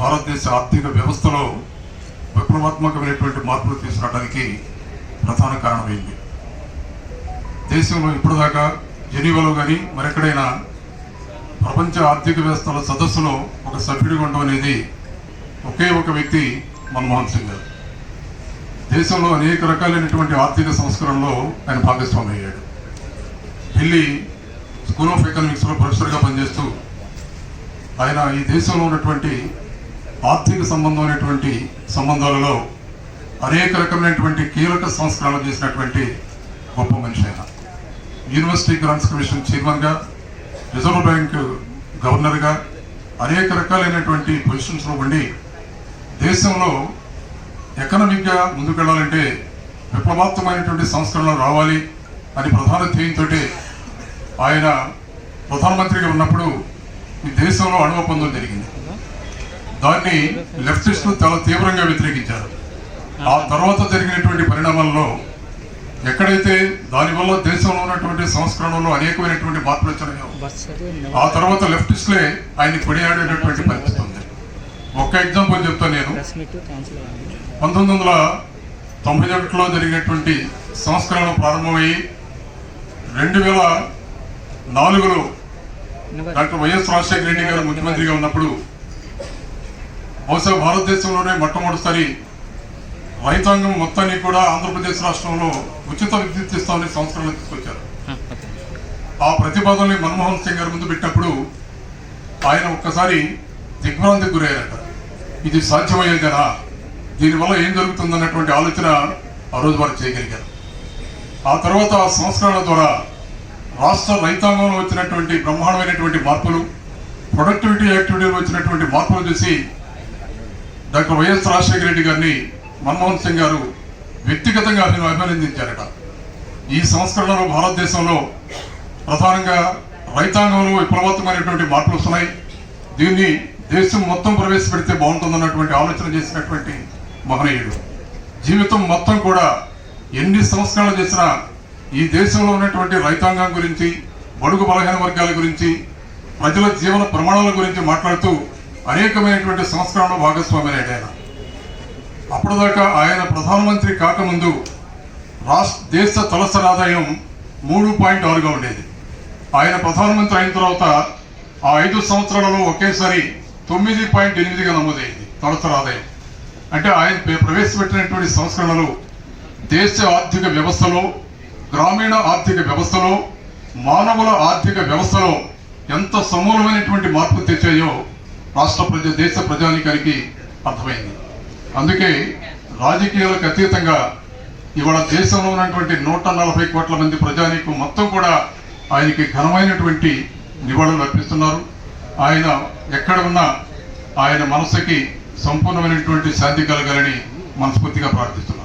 భారతదేశ ఆర్థిక వ్యవస్థలో విప్లవాత్మకమైనటువంటి మార్పులు తీసుకురావడానికి ప్రధాన కారణమైంది. దేశంలో ఇప్పటిదాకా జెనీవాలో కానీ మరెక్కడైనా ప్రపంచ ఆర్థిక వ్యవస్థల సదస్సులో ఒక సభ్యుడిగా ఉండడం అనేది ఒకే ఒక వ్యక్తి మన్మోహన్ సింగ్ గారు. దేశంలో అనేక రకాలైనటువంటి ఆర్థిక సంస్కరణలో ఆయన భాగస్వామి అయ్యాడు. ఢిల్లీ స్కూల్ ఆఫ్ ఎకనామిక్స్లో ప్రొఫెసర్గా పనిచేస్తూ ఆయన ఈ దేశంలో ఉన్నటువంటి ఆర్థిక సంబంధమైనటువంటి సంబంధాలలో అనేక రకమైనటువంటి కీలక సంస్కరణలు చేసినటువంటి గొప్ప మనిషి. ఆయన యూనివర్సిటీ గ్రాంట్స్ కమిషన్ చైర్మన్గా, రిజర్వ్ బ్యాంక్ గవర్నర్గా అనేక రకాలైనటువంటి పొజిషన్స్లో ఉండి దేశంలో ఎకనామిక్గా ముందుకెళ్లాలంటే విప్లవాత్మకమైనటువంటి సంస్కరణలు రావాలి అని ప్రధాన ధ్యేయంతో ఆయన ప్రధానమంత్రిగా ఉన్నప్పుడు ఈ దేశంలో అణు ఒప్పందం జరిగింది. దాన్ని లెఫ్టిస్టులు చాలా తీవ్రంగా వ్యతిరేకించారు. ఆ తర్వాత జరిగినటువంటి పరిణామాల్లో ఎక్కడైతే దానివల్ల దేశంలో ఉన్నటువంటి సంస్కరణలో అనేకమైనటువంటి మార్పులు వచ్చాయో ఆ తర్వాత లెఫ్టిస్టులే ఆయన్ని కొనియాడేటటువంటి పరిస్థితి ఉంది. ఒక్క ఎగ్జాంపుల్ చెప్తాను నేను. 1991లో జరిగినటువంటి సంస్కరణలు ప్రారంభమయ్యి 2004లో డాక్టర్ వైఎస్ రాజశేఖర రెడ్డి గారు ముఖ్యమంత్రిగా ఉన్నప్పుడు బహుశా భారతదేశంలోనే మొట్టమొదటిసారి రైతాంగం మొత్తాన్ని కూడా ఆంధ్రప్రదేశ్ రాష్ట్రంలో ఉచిత విద్యుత్ ఇస్తామని సంస్కరణలు తీసుకొచ్చారు. ఆ ప్రతిపాదనని మన్మోహన్ సింగ్ గారి ముందు పెట్టినప్పుడు ఆయన ఒక్కసారి దిగ్భ్రాంతికి గురయ్యారట. ఇది సాధ్యమయ్యేదేనా, దీనివల్ల ఏం జరుగుతుందన్నటువంటి ఆలోచన ఆ రోజు వారు చేయగలిగారు. ఆ తర్వాత ఆ సంస్కరణల ద్వారా రాష్ట్ర రైతాంగంలో వచ్చినటువంటి బ్రహ్మాండమైనటువంటి మార్పులు, ప్రొడక్టివిటీ యాక్టివిటీలో వచ్చినటువంటి మార్పులు చూసి డాక్టర్ వైఎస్ రాజశేఖర రెడ్డి గారిని మన్మోహన్ సింగ్ గారు వ్యక్తిగతంగా అభినందించారట. ఈ సంస్కరణలో భారతదేశంలో ప్రధానంగా రైతాంగంలో విప్లవాత్మకమైనటువంటి మార్పులు వస్తున్నాయి, దీన్ని దేశం మొత్తం ప్రవేశపెడితే బాగుంటుందన్నటువంటి ఆలోచన చేసినటువంటి మహనీయుడు. జీవితం మొత్తం కూడా ఎన్ని సంస్కరణలు చేసినా ఈ దేశంలో ఉన్నటువంటి రైతాంగం గురించి, బడుగు బలహీన వర్గాల గురించి, ప్రజల జీవన ప్రమాణాల గురించి మాట్లాడుతూ అనేకమైనటువంటి సంస్కరణలో భాగస్వామి అయ్యాడు ఆయన. అప్పటిదాకా ఆయన ప్రధానమంత్రి కాకముందు దేశ తలసరి ఆదాయం 3.6గా ఉండేది. ఆయన ప్రధానమంత్రి అయిన తర్వాత ఆ 5 సంవత్సరాలలో ఒకేసారి 9.8గా నమోదైంది తలసరి ఆదాయం. అంటే ఆయన ప్రవేశపెట్టినటువంటి సంస్కరణలు దేశ ఆర్థిక వ్యవస్థలో, గ్రామీణ ఆర్థిక వ్యవస్థలో, మానవుల ఆర్థిక వ్యవస్థలో ఎంత సమూలమైనటువంటి మార్పు తెచ్చాయో దేశ ప్రజానీకానికి అర్థమైంది. అందుకే రాజకీయాలకు అతీతంగా ఇవాళ దేశంలో ఉన్నటువంటి 140 కోట్ల మంది ప్రజానీకం మొత్తం కూడా ఆయనకి ఘనమైనటువంటి నివాళులు అర్పిస్తున్నారు. ఆయన ఎక్కడ ఉన్నా ఆయన మనసుకి సంపూర్ణమైనటువంటి శాంతి కలగాలని మనస్ఫూర్తిగా ప్రార్థిస్తున్నారు.